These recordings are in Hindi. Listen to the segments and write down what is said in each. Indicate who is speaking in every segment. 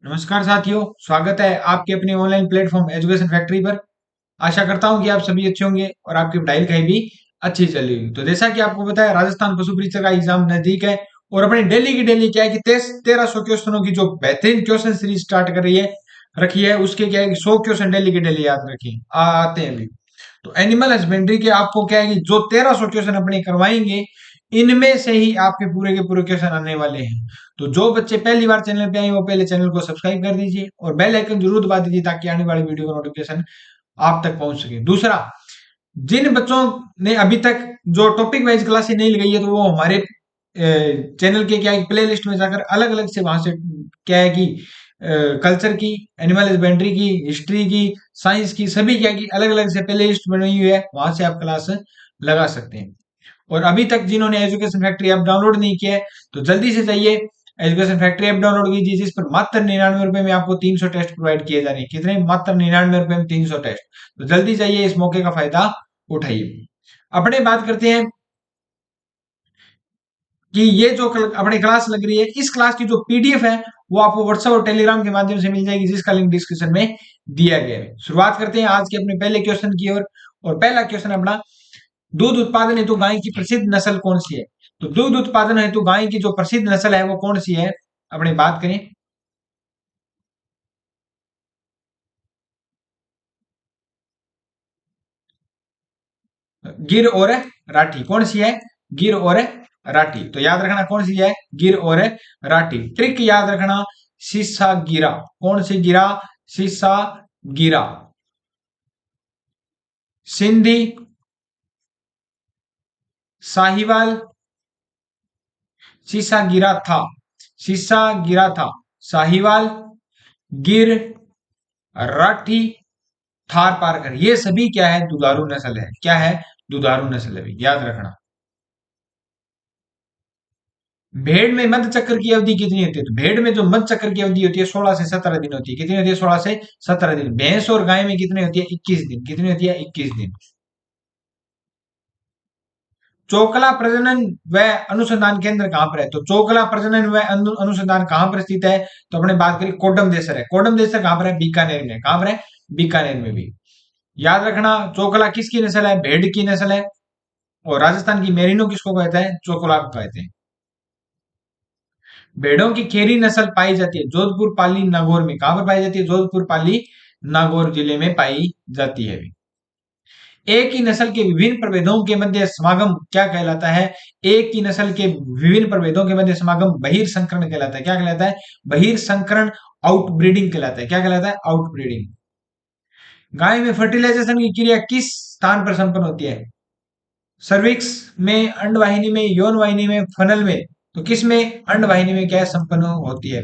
Speaker 1: नमस्कार साथियों, स्वागत है आपके अपने ऑनलाइन प्लेटफॉर्म एजुकेशन फैक्ट्री पर। आशा करता हूं कि आप सभी अच्छे होंगे और आपकी पढ़ाई लिखाई भी अच्छी चल रही होगी। तो जैसा कि आपको पता है, राजस्थान पशु परीक्षा का एग्जाम नजदीक है और अपनी डेली की डेली क्या है कि 1300 क्वेश्चनों की जो बेहतरीन क्वेश्चन सीरीज स्टार्ट कर रही है रखी है, उसके क्या है कि 100 क्वेश्चन डेली के डेली याद रखिए आते हैं अभी। तो एनिमल हस्बेंड्री के आपको क्या है कि जो 1300 क्वेश्चन अपने करवाएंगे, इनमें से ही आपके पूरे के पूरे क्वेश्चन आने वाले हैं। तो जो बच्चे पहली बार चैनल पे आए वो पहले चैनल को सब्सक्राइब कर दीजिए और बेल आइकन जरूर दबा दीजिए ताकि आने वाली वीडियो का नोटिफिकेशन आप तक पहुंच सके। दूसरा, जिन बच्चों ने अभी तक जो टॉपिक वाइज क्लासेस नहीं लगाई है, तो वो हमारे चैनल के क्या है प्ले लिस्ट में जाकर अलग अलग से वहां से क्या है कि कल्चर की, एनिमल हस्बेंड्री की, हिस्ट्री की, साइंस की, सभी क्या की अलग अलग से प्ले लिस्ट बनी हुई है, वहां से आप क्लास लगा सकते हैं। और अभी तक जिन्होंने एजुकेशन फैक्ट्री ऐप डाउनलोड नहीं किया है, तो जल्दी से जाइए एजुकेशन फैक्ट्री ऐप डाउनलोड कीजिए, जिस पर मात्र 99 रुपए में आपको 300 टेस्ट प्रोवाइड किए जा रहे हैं। कितने? मात्र 99 रुपए में 300 टेस्ट। तो जल्दी जाइए, इस मौके का फायदा उठाइए। अपने बात करते हैं कि ये जो अपने क्लास लग रही है, इस क्लास की जो पीडीएफ है वो आपको व्हाट्सएप और टेलीग्राम के माध्यम से मिल जाएगी, जिसका लिंक डिस्क्रिप्शन में दिया गया है। शुरुआत करते हैं आज के अपने पहले क्वेश्चन की ओर। और पहला क्वेश्चन अपना, दूध उत्पादन हेतु गाय की प्रसिद्ध नस्ल कौन सी है? तो दूध उत्पादन हेतु गाय की जो प्रसिद्ध नस्ल है वो कौन सी है? अपनी बात करें, गिर और राठी। कौन सी है? गिर और राठी। तो याद रखना कौन सी है, गिर और राठी। ट्रिक याद रखना, सीसा गिरा। कौन सी गिरा? सीसा गिरा। सिंधी, साहिवाल, सीसा गिरा था, सीसा गिरा था, साहिवाल, गिर, राठी, थार पारकर। ये सभी क्या है? दुधारू नस्ल है। क्या है? दुधारू नस्ल है, याद रखना। भेड़ में मध्य चक्र की अवधि कितनी होती है? तो भेड़ में जो मध्य चक्र की अवधि होती है 16 से 17 दिन होती है। कितनी होती है? 16 से 17 दिन। भैंस और गाय में कितनी होती है? 21 दिन। कितनी होती है? 21 दिन। चोकला प्रजनन व अनुसंधान केंद्र कहां पर है? तो चोकला प्रजनन व अनुसंधान कहां पर स्थित है? तो अपने बात करें, कोडम देसर है। कोडम देसर कहां पर है? बीकानेर में। कहां पर है? बीकानेर में भी। याद रखना, चोकला किसकी नस्ल है? भेड़ की नस्ल है। और राजस्थान की मेरिनो किसको कहते हैं? चोकला को कहते हैं। भेड़ों की खेरी नस्ल पाई जाती है जोधपुर, पाली, नागौर में। कहां पर पाई जाती है? जोधपुर, पाली, नागौर जिले में पाई जाती है। एक ही नस्ल के विभिन्न प्रभेदों के मध्य समागम क्या कहलाता है? एक ही नस्ल के विभिन्न प्रभेदों के मध्य समागम बहिर संकरण कहलाता है। क्या कहलाता है? बहिर संकरण, आउटब्रीडिंग कहलाता है। क्या कहलाता है? आउटब्रीडिंग। गाय में फर्टिलाइजेशन की क्रिया किस स्थान पर संपन्न होती है? सर्विक्स में, अंडवाहिनी में, यौन वाहिनी में, फनल में। तो किस में? अंडवाहिनी में क्या है? संपन्न होती है।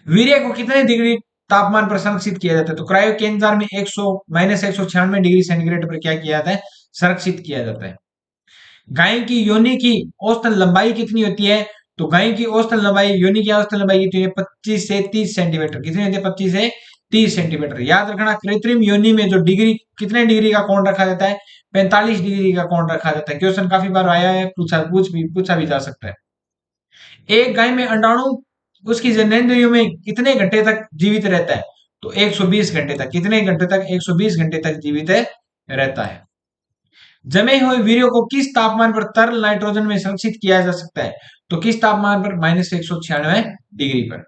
Speaker 1: वीर्य को कितने डिग्री तापमान पर संरक्षित किया जाता है? तो क्रायो के एंजाइम में 100 -196 डिग्री सेंटीग्रेड पर क्या किया जाता है? संरक्षित किया जाता है। गाय की योनि की औसतन लंबाई कितनी होती है? तो गाय की औसतन लंबाई, योनि की औसतन लंबाई कितनी है? 25 से 30 सेंटीमीटर। कितनी होती है? 25 से 30 सेंटीमीटर। याद रखना, कृत्रिम योनि में जो डिग्री, कितने डिग्री का कोण रखा जाता है? 45 डिग्री का कोण रखा जाता है। क्वेश्चन काफी बार आया है, पूछा भी जा सकता है। एक गाय में अंडाणु उसकी जननेंद्रियों में कितने घंटे तक जीवित रहता है? तो 120 घंटे तक। कितने घंटे तक? 120 घंटे तक जीवित रहता है। जमे हुए वीर्यों को किस तापमान पर तरल नाइट्रोजन में संरक्षित किया जा सकता है? तो किस तापमान पर? -196 डिग्री पर।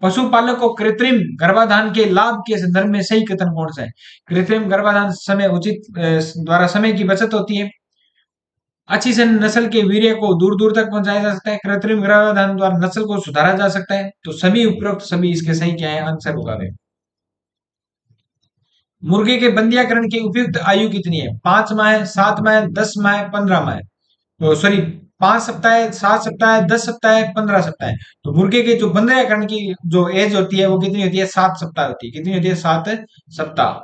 Speaker 1: पशुपालक को कृत्रिम गर्भाधान के लाभ के संदर्भ में सही कथन कौन सा है? कृत्रिम गर्भाधान समय उचित द्वारा समय की बचत होती है। अच्छी से नस्ल के वीर्य को दूर दूर तक पहुंचाया जा सकता है। कृत्रिम गर्भाधान द्वारा नस्ल को सुधारा जा सकता है। तो सभी उपरोक्त सभी इसके सही क्या है? आंसर होगा वे। मुर्गे के बंधियाकरण की उपयुक्त आयु कितनी है? 5 माह, 7 माह, 10 माह, 15 माह। तो सॉरी, 5 सप्ताह, 7 सप्ताह, 10 सप्ताह, 15 सप्ताह। तो मुर्गे के जो बंधियाकरण की जो एज होती है वो कितनी होती है? 7 सप्ताह होती है। कितनी होती है? 7 सप्ताह।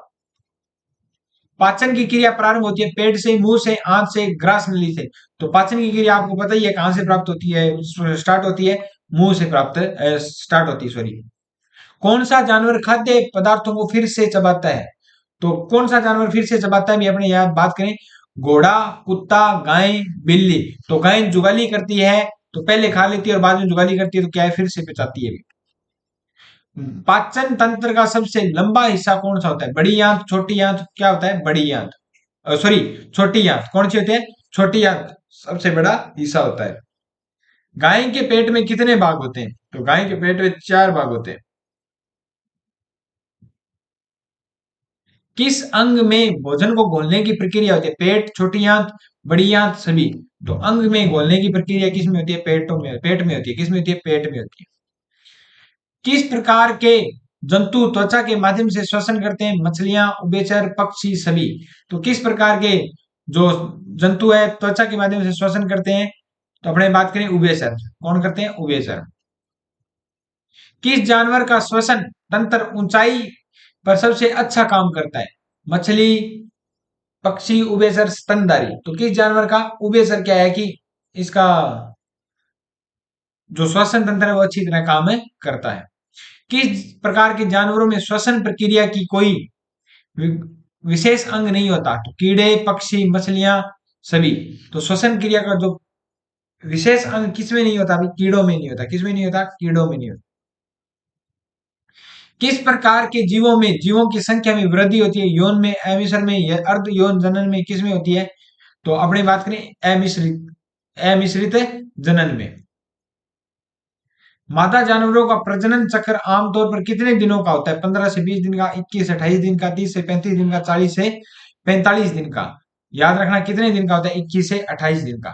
Speaker 1: पाचन की क्रिया प्रारंभ होती है पेट से, मुंह से, आंत से, ग्रास नली से। तो पाचन की क्रिया आपको पता ही है कहां से प्राप्त होती है? स्टार्ट होती है मुंह से, प्राप्त स्टार्ट होती है, सॉरी। कौन सा जानवर खाद्य पदार्थों को फिर से चबाता है? तो कौन सा जानवर फिर से चबाता है भी अपने यहाँ बात करें, घोड़ा, कुत्ता, गाय, बिल्ली। तो गाय जुगाली करती है, तो पहले खा लेती है और बाद में जुगाली करती है, तो क्या है, फिर से पचाती है। पाचन तंत्र का सबसे लंबा हिस्सा कौन सा होता है? बड़ी आंत, छोटी आंत, क्या होता है? बड़ी आंत, सॉरी, छोटी आंत। कौन सी होती है? छोटी आंत सबसे बड़ा हिस्सा होता है। गाय के पेट में कितने भाग होते हैं? तो गाय के पेट में 4 भाग होते हैं। किस अंग में भोजन को घोलने की प्रक्रिया होती है? पेट, छोटी आंत, बड़ी आंत, सभी। तो अंग में घोलने की प्रक्रिया किस में होती है? पेटों में, पेट में होती है। किस में होती है? पेट में होती है। किस प्रकार के जंतु त्वचा के माध्यम से श्वसन करते हैं? मछलियां, उभयचर, पक्षी, सभी। तो किस प्रकार के जो जंतु है त्वचा के माध्यम से श्वसन करते हैं? तो अपने बात करें उभयचर। कौन करते हैं? उभयचर। किस जानवर का श्वसन तंत्र ऊंचाई पर सबसे अच्छा काम करता है? मछली, पक्षी, उभयचर, स्तनधारी। तो किस जानवर का उभयचर क्या है कि इसका जो श्वसन तंत्र है वो अच्छी तरह काम है करता है। किस प्रकार के जानवरों में श्वसन प्रक्रिया की कोई विशेष अंग नहीं होता? तो कीड़े, पक्षी, मछलियां, सभी। तो श्वसन क्रिया का जो विशेष अंग किसमें नहीं होता? अभी कीड़ों में नहीं होता। किसमें नहीं होता? कीड़ों में नहीं होता। किस प्रकार के जीवों की संख्या में वृद्धि होती है? यौन में, अमिश्र में या अर्ध यौन जनन में? किसमें होती है? तो अपनी बात करें अमिश्रित, अमिश्रित जनन में। मादा जानवरों का प्रजनन चक्र आमतौर पर कितने दिनों का होता है? 15 से 20 दिन का, 21 से 28 दिन का, 30 से 35 दिन का, 40 से 45 दिन का। याद रखना कितने दिन का होता है? 21 से 28 दिन का।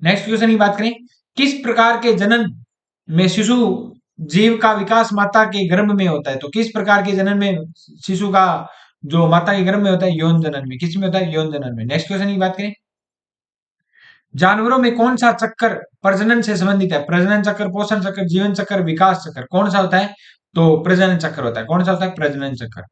Speaker 1: नेक्स्ट क्वेश्चन की बात करें, किस प्रकार के जनन में शिशु जीव का विकास माता के गर्भ में होता है? तो किस प्रकार के जनन में शिशु का जो माता के गर्भ में होता है? यौन जनन में। किस में होता है? यौन जनन में। नेक्स्ट क्वेश्चन की बात करें, जानवरों में कौन सा चक्कर प्रजनन से संबंधित है? प्रजनन चक्र, पोषण चक्र, जीवन चक्र, विकास चक्र, कौन सा होता है? तो प्रजनन चक्र होता है। कौन सा होता है? प्रजनन चक्र।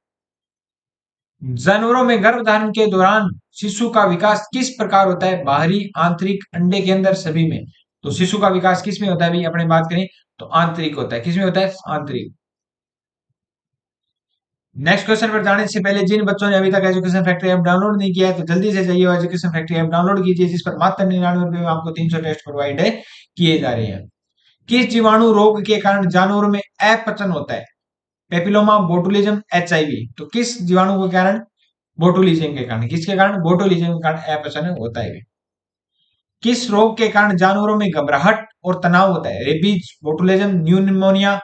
Speaker 1: जानवरों में गर्भ धारण के दौरान शिशु का विकास किस प्रकार होता है? बाहरी, आंतरिक, अंडे के अंदर, सभी में। तो शिशु का विकास किस में होता है? भाई अपने बात करें तो आंतरिक होता है। किस में होता है? आंतरिक। नेक्स्ट क्वेश्चन पर जाने से पहले जिन बच्चों ने अभी तक एजुकेशन फैक्ट्री ऐप डाउनलोड नहीं किया है तो जल्दी से जाइए और एजुकेशन फैक्ट्री ऐप डाउनलोड कीजिए, जिस पर मात्र 99 रुपए में आपको 300 टेस्ट प्रोवाइड है किए जा रहे हैं। किस जीवाणु रोग के कारण जानवरों में अपचन होता है? Papilloma, botulism, HIV. तो किस जीवाणु के कारण? बोटुलिज्म के कारण। किसके कारण? बोटुलिज्म के कारण अपचन होता है। किस रोग के कारण जानवरों में घबराहट और तनाव होता है? रेबीज, बोटुलिज्म, न्यूमोनिया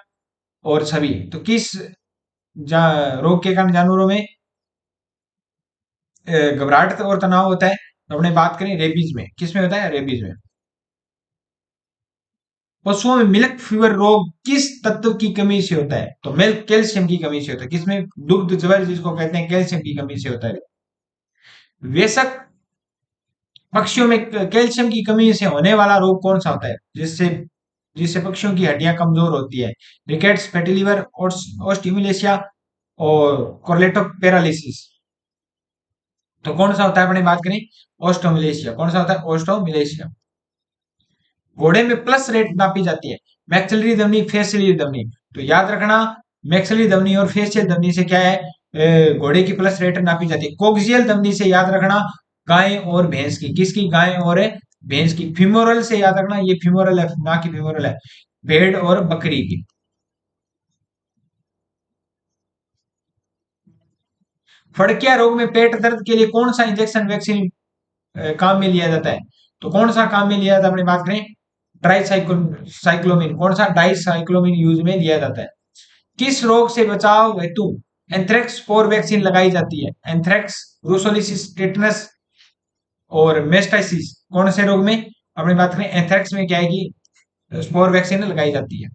Speaker 1: और सभी। तो किस रोग के कारण जानवरों में घबराहट और तनाव होता है? तो अपने बात करें रेबीज में। किस में होता है? रेबीज में। पशुओं में मिल्क फीवर रोग किस तत्व की कमी से होता है? तो मिल्क, कैल्शियम की कमी से होता है। किसमें? दुग्ध ज्वर जिसको कहते हैं, कैल्शियम की कमी से होता है। वेशक पक्षियों में कैल्शियम की कमी से होने वाला रोग कौन सा होता है? जिससे जिससे पक्षियों की हड्डियां कमजोर होती है? रिकेट्स, फैटी लिवर, ओस्टिमुलेशिया और कोर्लेटो पैरालिसिस। तो कौन सा होता है? अपनी बात करें ओस्टोमिलेशिया। कौन सा होता है? ओस्टोमिलेशिया। घोड़े में प्लस रेट नापी जाती है? मैक्सिलरी धमनी, फेसियली धमनी। तो याद रखना मैक्सिलरी धमनी और फेसियल धमनी से क्या है, घोड़े की प्लस रेट नापी जाती है। कोक्सियल धमनी से याद रखना गाय और भैंस की। किसकी? गाय और भैंस की। फिमोरल से याद रखना, ये फिमोरल है ना कि फिमोरल है, भेड़ और बकरी की। फड़किया रोग में पेट दर्द के लिए कौन सा इंजेक्शन वैक्सीन काम में लिया जाता है? तो कौन सा काम में लिया जाता है? अपनी बात करें ट्राई साइक्लोमिन। कौन सा? डाई साइक्लोमिन यूज में लिया जाता है। किस रोग से बचाव हेतु एंथ्रेक्स स्पोर वैक्सीन लगाई जाती है? एंथ्रेक्स, ब्रूसोलिसिस, टेटनस और मेस्टाइसिस। कौन से रोग में? अपनी बात करें एंथ्रेक्स में क्या है कि स्पोर वैक्सीन लगाई जाती है।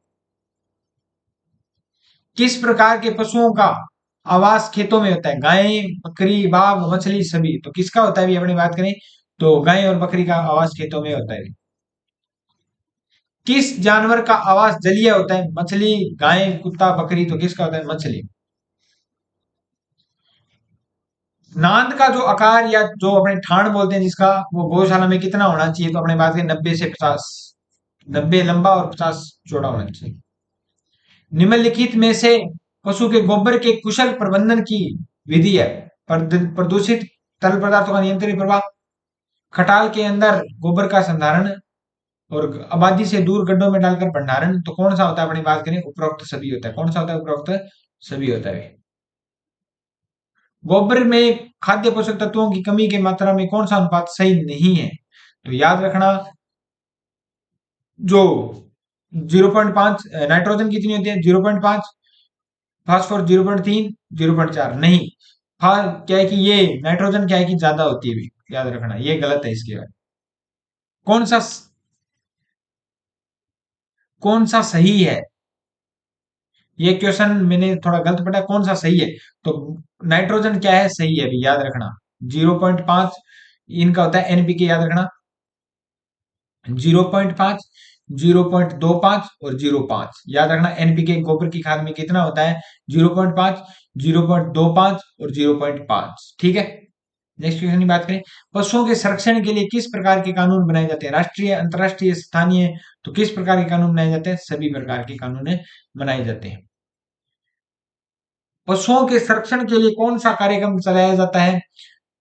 Speaker 1: किस प्रकार के पशुओं का आवास खेतों में होता है? गाय, बकरी, बाघ, मछली, सभी। तो किसका होता है भी अपनी बात करें तो गाय और बकरी का आवास खेतों में होता है। किस जानवर का आवास जलीय होता है? मछली, गाय, कुत्ता, बकरी। तो किसका होता है? मछली। नांद का जो आकार या जो अपने ठाण बोलते हैं जिसका, वो गौशाला में कितना होना चाहिए? तो अपने बात करें 90 से 50, 90 लंबा और 50 चौड़ा होना चाहिए। निम्नलिखित में से पशु के गोबर के कुशल प्रबंधन की विधि है। प्रदूषित तरल पदार्थों का नियंत्रित प्रवाह, खटाल के अंदर गोबर का संधारण और आबादी से दूर गड्ढों में डालकर भंडारण। तो कौन सा होता है, अपनी बात करें, उपरोक्त सभी होता है। कौन सा होता है, उपरोक्त सभी होता है। गोबर में खाद्य पोषक तत्वों की कमी की मात्रा में कौन सा अनुपात सही नहीं है? तो याद रखना, जो 0.5 नाइट्रोजन कितनी होती है, 0.5, फास्फोर 0.3, 0.4 नहीं। हाँ, क्या है कि ये नाइट्रोजन क्या है कि ज्यादा होती है भी, याद रखना, ये गलत है इसके बाद। कौन सा कौन सा सही है, ये क्वेश्चन मैंने थोड़ा गलत पढ़ा, कौन सा सही है? तो नाइट्रोजन क्या है, सही है भी, याद रखना। 0.5 इनका होता है एनपीके, याद रखना। 0.5, 0.25 और 0.5, याद रखना। एनपीके गोबर की खाद में कितना होता है, 0.5, 0.25 और 0.5, ठीक है। नेक्स्ट क्वेश्चन की बात करें, पशुओं के संरक्षण के लिए किस प्रकार के कानून बनाए जाते हैं? राष्ट्रीय, अंतर्राष्ट्रीय, स्थानीय। तो किस प्रकार के कानून बनाए जाते हैं? सभी प्रकार के कानून बनाए जाते हैं। पशुओं के संरक्षण के लिए कौन सा कार्यक्रम चलाया जाता है?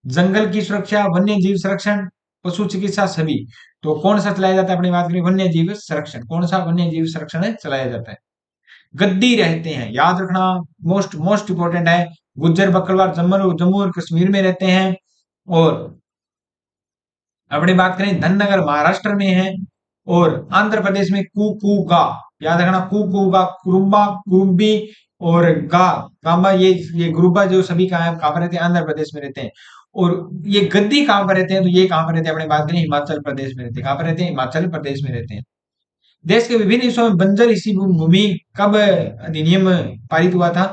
Speaker 1: जंगल की सुरक्षा, वन्य जीव संरक्षण, पशु चिकित्सा, सभी। तो कौन सा चलाया जाता है, अपनी बात करें, वन्य जीव संरक्षण। कौन सा वन्य जीव संरक्षण चलाया जाता है? गद्दी रहते हैं, याद रखना, मोस्ट मोस्ट इंपोर्टेंट है। गुज्जर बकरवाल जम्मू जम्मू और कश्मीर में रहते हैं। और अपनी बात करें, धननगर महाराष्ट्र में है। और आंध्र प्रदेश में कुकुगा, याद रखना, कुकुगा, कुरुम्बा, कुरुम्बी और गामा, ये गुरुबा जो सभी कहाँ पर रहते हैं, आंध्र प्रदेश में रहते हैं। और ये गद्दी कहाँ पर रहते हैं, तो ये कहाँ पर रहते हैं, अपनी बात करें, हिमाचल प्रदेश में रहते हैं। कहाँ पर रहते हैं, हिमाचल प्रदेश में रहते हैं। देश के विभिन्न हिस्सों में बंजर इसी भूमि कब अधिनियम पारित हुआ था?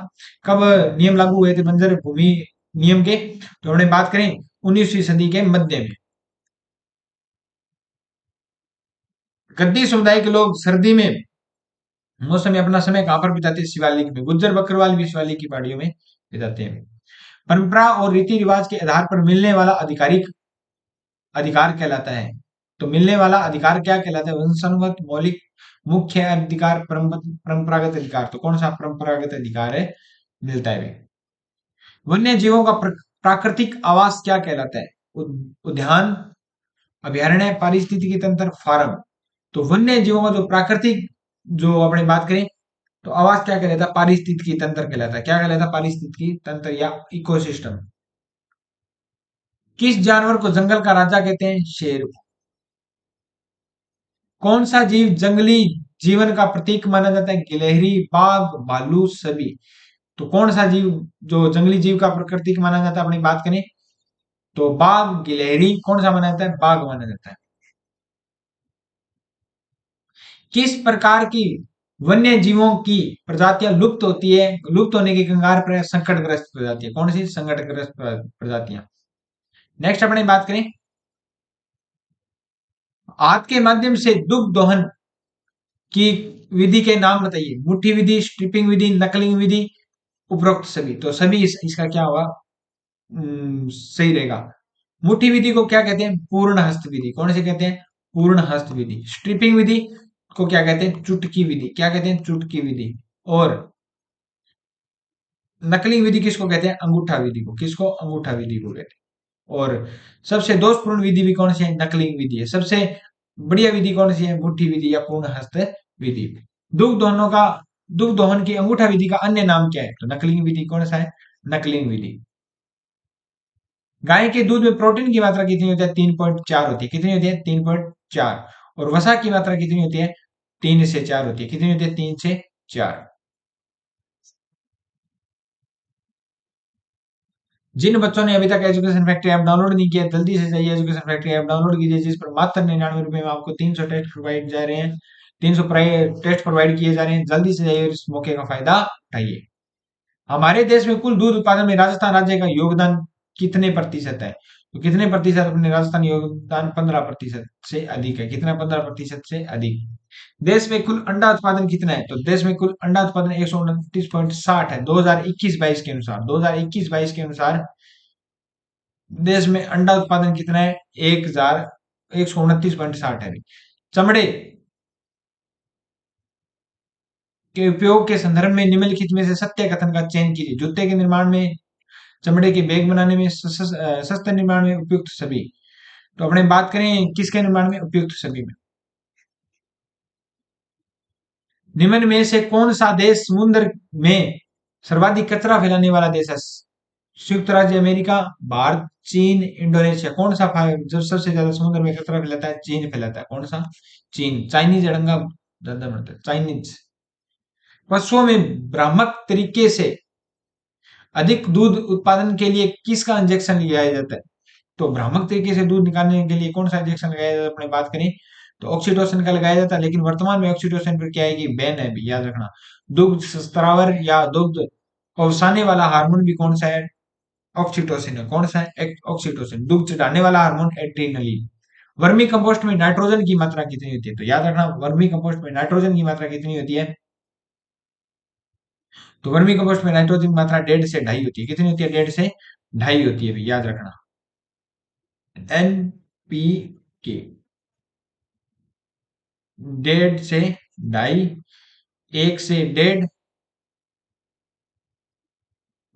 Speaker 1: कब नियम लागू हुए थे बंजर भूमि नियम के? तो हमने बात करें 19वीं सदी के मध्य में। गद्दी समुदाय के लोग सर्दी में मौसम में अपना समय कहां पर बिताते हैं? शिवालिक में। गुज्जर बकरवाल भी शिवालिक की पहाड़ियों में बिताते हैं। परंपरा और रीति रिवाज के आधार पर मिलने वाला आधिकारिक अधिकार कहलाता है। तो मिलने वाला अधिकार क्या कहलाता है? वंशानुगत, मौलिक, मुख्य अधिकार, परंपरागत अधिकार। तो कौन सा परंपरागत अधिकार है, मिलता है? वन्य जीवों का प्राकृतिक आवास क्या कहलाता है? उद्यान, अभयारण्य, पारिस्थितिकी तंत्र, फार्म। तो वन्य जीवों का जो प्राकृतिक, जो अपने बात करें, तो आवास क्या कहलाता है? पारिस्थितिकी तंत्र कहलाता है। क्या कहलाता है? पारिस्थितिकी तंत्र या इकोसिस्टम। किस जानवर को जंगल का राजा कहते हैं? शेर। कौन सा जीव जंगली जीवन का प्रतीक माना जाता है? गिलहरी, बाघ, भालू, सभी। तो कौन सा जीव जो जंगली जीव का प्रतीक माना जाता है, अपनी बात करें, तो बाघ, गिलहरी, कौन सा माना जाता है? बाघ माना जाता है। किस प्रकार की वन्य जीवों की प्रजातियां लुप्त होती है, लुप्त होने के कगार पर? संकटग्रस्त प्रजातियां। कौन सी संकटग्रस्त प्रजातियां? नेक्स्ट अपनी बात करें, हाथ के माध्यम से दुग्ध दोहन की विधि के नाम बताइए। मुट्ठी विधि, स्ट्रिपिंग विधि, नकलिंग विधि, उपरोक्त सभी। तो सभी इसका क्या होगा, सही रहेगा। मुट्ठी विधि को क्या कहते हैं? पूर्ण हस्त विधि। कौन से कहते हैं? पूर्ण हस्त विधि। स्ट्रिपिंग विधि को क्या कहते हैं? चुटकी विधि। क्या कहते हैं? चुटकी विधि। और नकली विधि किसको कहते हैं? अंगूठा विधि को। किसको? अंगूठा विधि को कहते हैं। और सबसे दोषपूर्ण विधि भी कौन सी है? नकली विधि है। सबसे बढ़िया विधि कौन सी है? मुट्ठी विधि या पूर्ण हस्त विधि। दुग्ध दोहनों का दुग्ध दोहन की अंगूठा विधि का अन्य नाम क्या है? तो नकली विधि कौन सा है? नकली विधि। गाय के दूध में प्रोटीन की मात्रा कितनी होती है? 3.4 होती है। कितनी होती है? 3.4। और वसा की मात्रा कितनी होती है? 3 से 4 होती है। कितनी होती है? 3 से 4। जिन बच्चों ने अभी तक एजुकेशन फैक्ट्री ऐप डाउनलोड नहीं किया, जल्दी से जाइए एजुकेशन फैक्ट्री ऐप डाउनलोड कीजिए, जिस पर मात्र 99 रुपए में आपको 300 टेस्ट प्रोवाइड जा रहे हैं, 300 टेस्ट प्रोवाइड किए जा रहे हैं। जल्दी से जाइए और इस मौके का फायदा उठाइए। हमारे देश में कुल दूध उत्पादन में राजस्थान राज्य का योगदान कितने प्रतिशत है? तो कितने प्रतिशत अपने राजस्थान योगदान? 15% से अधिक है। कितना? 15% से अधिक। देश में कुल अंडा उत्पादन कितना है? तो देश में कुल अंडा उत्पादन 129.60 है। 2021-22 के अनुसार, 2021-22 के अनुसार देश में अंडा उत्पादन कितना है? 1,129.60 है। चमड़े के उपयोग के संदर्भ में निम्नलिखित में से सत्य कथन का चयन कीजिए। जूते के निर्माण में, चमड़े के बैग बनाने में, शस्त्र निर्माण में, उपयुक्त सभी। तो अपने बात करें किसके निर्माण में, उपयुक्त सभी में। निम्न में से कौन सा देश समुद्र में सर्वाधिक कचरा फैलाने वाला देश है? संयुक्त राज्य अमेरिका, भारत, चीन, इंडोनेशिया। कौन सा जो सबसे ज्यादा समुद्र में कचरा फैलाता है? चीन फैलाता है। कौन सा? चीन। चाइनीज अड़ंगा ज्यादा बढ़ता है, चाइनीज। पशुओं में भ्रामक तरीके से अधिक दूध उत्पादन के लिए किसका इंजेक्शन लिया जाता है? तो भ्रामक तरीके से दूध निकालने के लिए कौन सा इंजेक्शन लगाया जाता है? अपने बात करें तो ऑक्सीटोसिन का लगाया जाता है, लेकिन वर्तमान में ऑक्सीटोसिन पर क्या है कि बैन है भी, याद रखना। दुग्ध स्रावर या दुग्ध पहुंचाने वाला हार्मोन भी कौन सा है? ऑक्सीटोसिन है। कौन सा है? ऑक्सीटोसिन। दुग्ध चढ़ाने वाला हार्मोन एड्रेनलिन। वर्मी कंपोस्ट में नाइट्रोजन की मात्रा कितनी होती है? तो याद रखना, वर्मी कंपोस्ट में नाइट्रोजन की मात्रा कितनी होती है? तो वर्मी कंपोस्ट में नाइट्रोजन की मात्रा 1.5 से 2.5 होती है। कितनी होती है? 1.5 से 2.5 होती है भी, याद रखना। NPK 1.5 से 2.5, 1 से 1.5,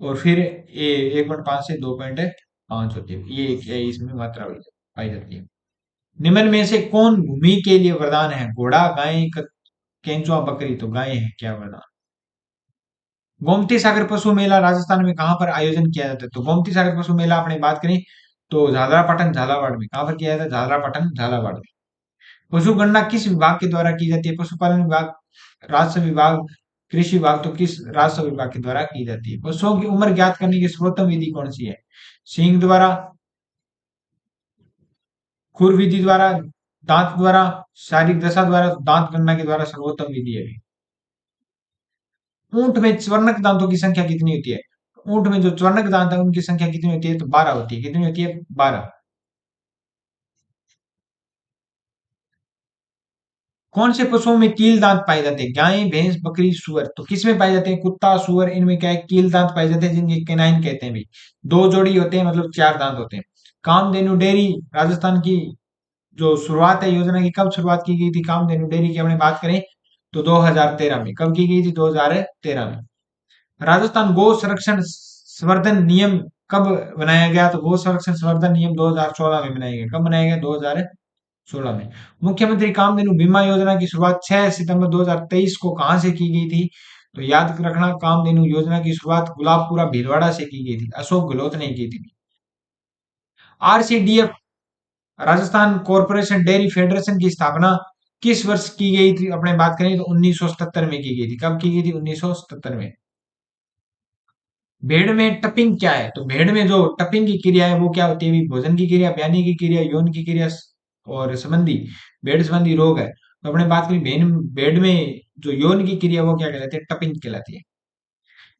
Speaker 1: और फिर 1.5 से 2.5 होती है। ये इसमें मात्रा पाई जाती है। निम्न में से कौन भूमि के लिए वरदान है? घोड़ा, गाय, केंचुआ, बकरी। तो गाय है क्या वरदान? गोमती सागर पशु मेला राजस्थान में कहां पर आयोजन किया जाता है? तो गोमती सागर पशु मेला अपने बात करें तो झालरापाटन झालावाड़ में। कहां पर किया जाता है? झालरापाटन झालावाड़ में। पशु गणना किस विभाग के द्वारा की जाती है? पशुपालन विभाग, राजस्व विभाग, कृषि विभाग। तो किस राजस्व विभाग के द्वारा की जाती है? पशुओं की उम्र ज्ञात करने की सर्वोत्तम विधि कौन सी है? सींग द्वारा, खुर विधि द्वारा, दांत द्वारा, शारीरिक दशा द्वारा। दांत गणना के द्वारा सर्वोत्तम विधि है। ऊंट में स्वर्णक दांतों की संख्या कितनी होती है? ऊंट में जो स्वर्णक दांत है उनकी संख्या कितनी होती है? तो 12 होती है। कितनी होती है? 12। कौन से पशुओं में कील दांत पाए जाते हैं? गाय, भैंस, बकरी, सुअर। तो किसमें पाए जाते हैं? कुत्ता, सुअर, इनमें क्या है? कील दांत पाए जाते हैं, जिनके कैनाइन कहते हैं भी। 2 जोड़ी होते हैं, मतलब 4 दांत होते हैं। कामधेनु डेयरी राजस्थान की जो शुरुआत है योजना की, कब शुरुआत की गई थी कामधेनु डेयरी की? अपने बात करें तो 2013 में। कब की गई थी? 2013 में। राजस्थान गौ संरक्षण संवर्धन नियम कब बनाया गया? तो गौ संरक्षण संवर्धन नियम 2014 में बनाया गया। कब बनाया गया? 2016 में। मुख्यमंत्री कामधेनु बीमा योजना की शुरुआत 6 सितंबर 2023 को कहां से की गई थी? तो याद रखना, कामधेनु योजना की शुरुआत गुलाबपुरा भीलवाड़ा से की गई थी। अशोक गहलोत ने की थी। RCDF Rajasthan corporation dairy federation की स्थापना किस वर्ष की गई थी? अपने बात करें तो 1977 में की गई थी। कब की गई थी? 1977 में। भेड़ में टपिंग क्या है? तो भेड़ में जो टपिंग की क्रिया है वो क्या होती है? भोजन की क्रिया, ब्याने की क्रिया, यौन की क्रिया और संबंधी भेड़ संबंधी रोग है। तो अपने बात करें भेड़ भेड़ में जो यौन की क्रिया वो क्या कहलाती है? टपिंग कहलाती है।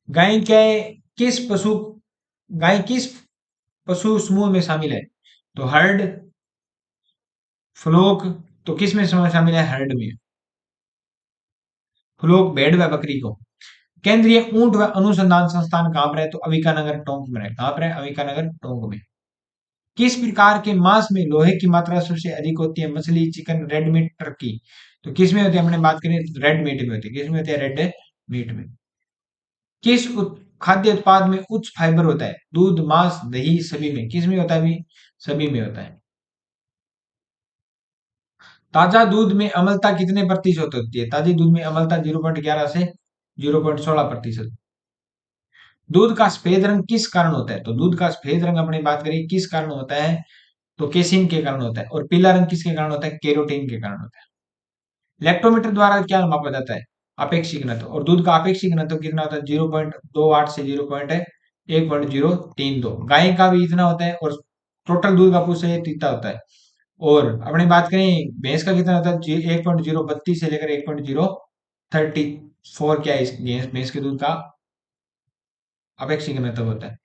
Speaker 1: गाय क्या है? किस पशु गाय किस पशु समूह में शामिल है? तो हर्ड, फ्लोक। तो किस में शामिल है? हर्ड में। फ्लोक भेड़ व बकरी को। केंद्रीय ऊंट व अनुसंधान संस्थान कहां पर है? तो अविकानगर टोंक में है। कहां पर है? अविकानगर टोंक में। किस प्रकार के मांस में लोहे की मात्रा सबसे अधिक होती है? मछली, चिकन, रेड मीट, टर्की। तो किस में होती है? हमने बात करें रेड मीट में होती है। किस में होती है? रेड मीट में। किस खाद्य उत्पाद में उच्च फाइबर होता है? दूध, मांस, दही, सभी में। किस में होता है भी? सभी में होता है। ताजा दूध में अम्लता कितने प्रतिशत होती है? ताजे दूध में अम्लता 0.11 से 0.16%। दूध का सफेद रंग किस कारण होता है? तो दूध का सफेद रंग अपनी बात करें किस कारण होता है? तो केसिन के कारण होता है। और पीला रंग किसके कारण होता है? केरोटीन के कारण होता है। लैक्टोमीटर द्वारा क्या मापा जाता है? अपेक्षिक घनत्व। और दूध का अपेक्षिक घनत्व कितना होता है? 0.28 से 1.032। गाय का भी इतना होता है, और टोटल दूध का प्रतिशत इतना होता है। और अपनी बात करें भैंस का कितना होता है? 1.032 से लेकर 1.034 क्या है इस भैंस के दूध का अपेक्षित घनत्व होता है।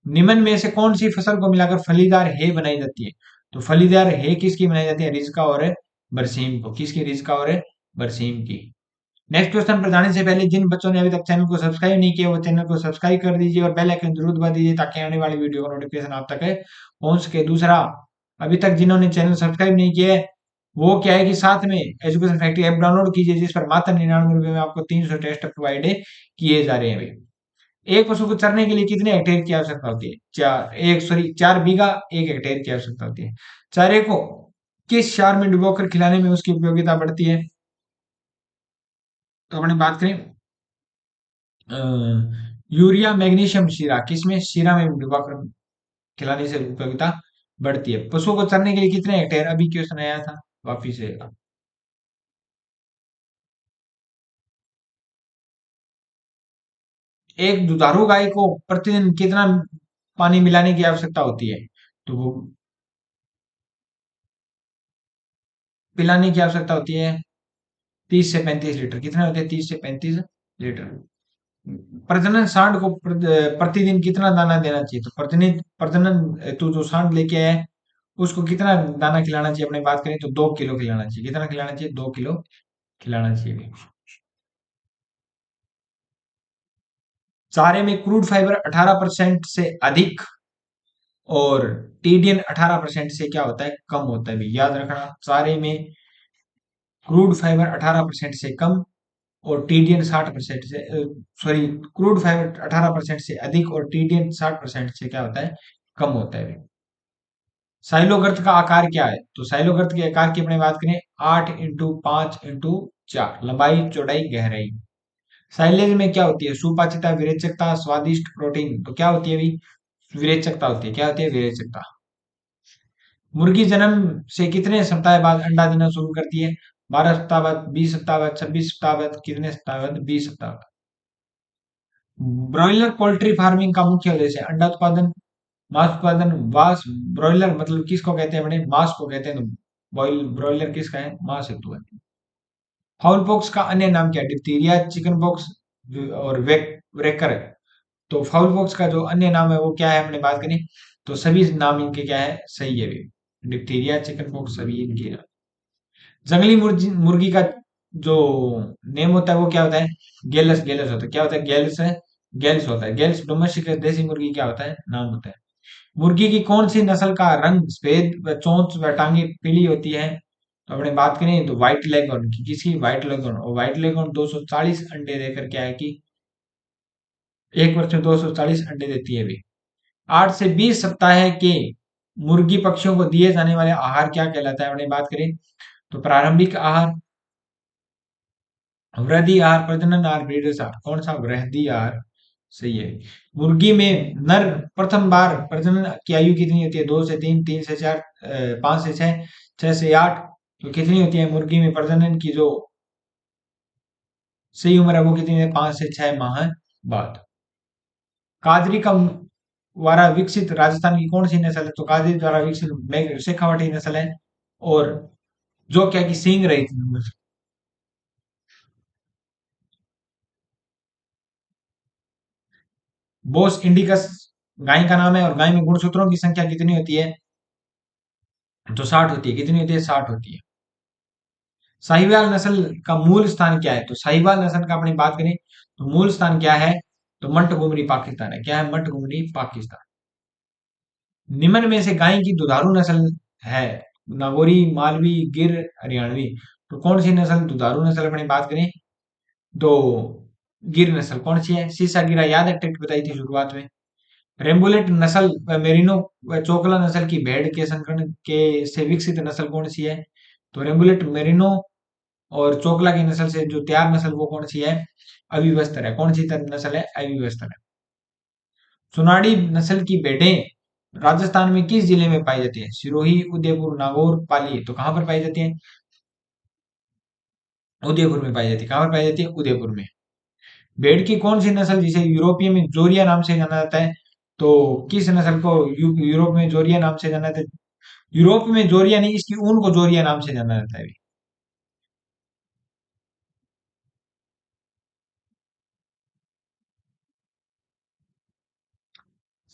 Speaker 1: निम्न में से कौन सी फसल को मिलाकर फलीदार हे बनाई जाती है? तो फलीदार हे किसकी बनाई जाती है? रिजका और बरसीम को। किसकी? रिजका और बरसीम की। नेक्स्ट क्वेश्चन पर जाने से पहले जिन बच्चों ने अभी तक चैनल को सब्सक्राइब नहीं किया वो चैनल को सब्सक्राइब कर दीजिए और बेल आइकन जरूर दबा दीजिए ताकि आने वाली वीडियो का नोटिफिकेशन आप तक पहुंच सके। दूसरा, अभी तक जिन्होंने चैनल सब्सक्राइब नहीं किया है वो क्या है कि साथ में एजुकेशन फैक्ट्री ऐप डाउनलोड कीजिए, जिस पर मात्र 99 रुपए में आपको 300 टेस्ट प्रोवाइड किए जा रहे हैं भाई। एक पशु को चरने के लिए कितने हेक्टेयर की आवश्यकता होती है? 4 बीघा 1 हेक्टेयर की आवश्यकता होती है। चारे को किस क्षार में डुबोकर खिलाने में उसकी उपयोगिता बढ़ती है? तो अपने बात करें अ, यूरिया मैग्नीशियम शीरा, किसमें? शीरा में डुबाकर खिलाने से उपयोगिता बढ़ती है। पशुओं को चरने के लिए कितने हेक्टेयर? अभी क्वेश्चन आया था, वापिस से। एक दुधारू गाय को प्रतिदिन कितना पानी मिलाने की आवश्यकता होती है? तो वो पिलाने की आवश्यकता होती है 30 से 35 लीटर। कितने होते हैं? 30 से 35 लीटर। प्रजनन सांड को प्रतिदिन कितना दाना देना चाहिए? तो प्रतिदिन प्रजनन हेतु जो सांड लेके आया है उसको कितना दाना खिलाना चाहिए? अपने बात करें तो 2 किलो खिलाना चाहिए। कितना खिलाना चाहिए? 2 किलो खिलाना चाहिए। चारे में क्रूड फाइबर 18% से अधिक और टीडीएन 18% से क्या होता है? कम होता है भी। याद रखना, चारे में क्रूड फाइबर 18% से कम और टीडीएन 60% से, सॉरी, क्रूड फाइबर 18% से अधिक और टीडीएन 60% से क्या होता है? कम होता है। साइलोगर्त का आकार क्या है? तो साइलोगर्त के आकार की अपने बात करें, 8x5x4, लंबाई चौड़ाई गहराई। साइलेज में क्या होती है? सुपाच्यता, विरेचकता, स्वादिष्ट, प्रोटीन। तो क्या होती है भाई? विरेचकता होती है। क्या होती है? विरेचकता। मुर्गी जन्म से कितने सप्ताह बाद अंडा देना शुरू करती है? 12 सप्ताह बाद, 20 सप्ताह बाद, 26 सप्ताह बाद, कितने सप्ताह बाद? 20 सप्ताह बाद। ब्रॉयलर पोल्ट्री फार्मिंग का मुख्य उद्देश्य है अंडा उत्पादन, मांस उत्पादन, वास। ब्रॉयलर मतलब किसको कहते हैं? बड़े मांस को कहते हैं। तो बॉयल ब्रॉयलर किसका है? मांस हेतु है। फाउल पॉक्स का अन्य नाम क्या है? डिप्थीरिया, चिकन पॉक्स और वेकर है। तो फाउल पॉक्स का जो अन्य नाम है वो क्या है? अपने बात करें तो सभी नाम इनके क्या है? सही है भी। डिप्थीरिया, चिकन पॉक्स, सभी इनके। जंगली मुर्गी मुर्गी का जो नेम होता है वो क्या होता है? गेलस। गेलस होता है। क्या होता है? गेलस है। गेल्स होता है। गेल्स डोमेस्टिक देसी मुर्गी क्या होता है? नाम होता है। मुर्गी की कौन सी नस्ल का रंग सफेद व चोंच व टांगे पीली होती है? तो अपने बात करें तो व्हाइट लेगॉर्न की। किसकी? White Leghorn. और व्हाइट लेगॉर्न 240 अंडे देकर क्या है कि एक वर्ष में 240 अंडे देती है भी। 8 से 20 सप्ताह के मुर्गी पक्षियों को दिए जाने वाले आहार क्या कहलाता है? अपने बात करें तो प्रारंभिक आहार, वृद्धि आहार, प्रजनन आहार, ब्रीडर्स आहार। कौन सा? वृद्धि आहार सही है। मुर्गी में नर प्रथम बार प्रजनन की आयु कितनी होती है? 2 से 3, 3 से 4, 5 से 6, 6 से 8। तो कितनी होती है मुर्गी में प्रजनन की जो सही उम्र है वो कितनी है? 5 से 6 माह बाद। काजरी का द्वारा विकसित राजस्थान की कौन सी नस्ल है? तो काजरी द्वारा विकसित शेखावटी नस्ल है। और जो क्या कि सींग रही। बोस इंडिकस गाय का नाम है। और गाय में गुणसूत्रों की संख्या कितनी होती है? तो 60 होती है। कितनी होती है? 60 होती है। साहिवाल नस्ल का मूल स्थान क्या है? तो साहिवाल नस्ल का अपनी बात करें तो मूल स्थान क्या है? तो मट्टगुमरी पाकिस्तान है। क्या है? मट्टगुमरी पाकिस्तान। निम्न में से गाय की दुधारू नस्ल है? नागौरी, मालवी, गिर, हरियाणवी। तो कौन सी नस्ल दुधारू नस्ल? अपनी बात करें तो गिर नस्ल। कौन सी है? सीसा गिरा। याद है? ट्रिक बताई थी शुरुआत में। रेम्बुलेट नस्ल व मेरिनो व चोकला नस्ल की भेड़ के संकरण के से विकसित नस्ल कौन सी है? तो रेम्बुलेट, मेरिनो और चोकला की नस्ल से जो तैयार नस्ल वो कौन सी है? अविवस्थर है। कौन सी नस्ल है? अविवस्थर है। सोनाड़ी नस्ल की भेड़ें राजस्थान में किस जिले में पाई जाती है? सिरोही, उदयपुर, नागौर, पाली। तो कहां पर पाई जाती है? उदयपुर में पाई जाती है। कहां पर पाई जाती है? उदयपुर में। भेड़ की कौन सी नस्ल जिसे यूरोपीय में जोरिया नाम से जाना जाता है? तो किस नस्ल को यूरोप में जोरिया नाम से जाना जाता है? यूरोप में जोरिया नहीं, इसकी ऊन को जोरिया नाम से जाना जाता है।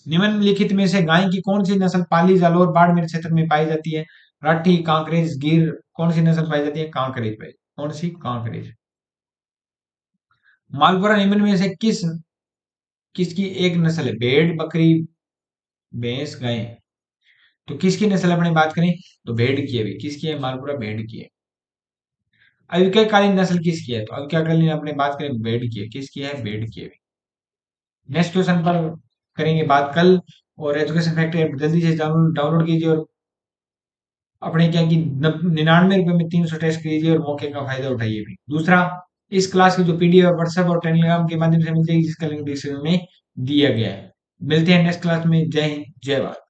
Speaker 1: निम्नलिखित में से गाय की कौन सी नस्ल पाली, जालौर, बाड़मेर क्षेत्र में पाई जाती है? राठी, कांकरेज, गिर। कौन सी नस्ल पाई जाती है? कांकरेज पाई। कौन सी? कांकरेज। मालपुरा निम्न में से किसकी एक नस्ल है? भेड़, बकरी, भैंस, गाय। तो किसकी नस्ल अपने बात करें तो भेड़ की है भाई, किसकी है मालपुरा भेड़ की है। अविकलकालीन नस्ल किसकी है तो अविकलकालीन अपने बात करें भेड़ की है, किसकी है भेड़ की है। नेक्स्ट क्वेश्चन पर करेंगे बात कल। और एजुकेशन फैक्ट्री ऐप जल्दी से डाउनलोड कीजिए और अपने क्या कि 99 रुपए में 300 टेस्ट कीजिए और मौके का फायदा उठाइए भी। दूसरा, इस क्लास की जो पीडीएफ व्हाट्सएप और टेलीग्राम के माध्यम से मिल जाएगी, जिसका लिंक डिस्क्रिप्शन में दिया गया है। मिलते हैं नेक्स्ट क्लास में। जय हिंद, जय भारत।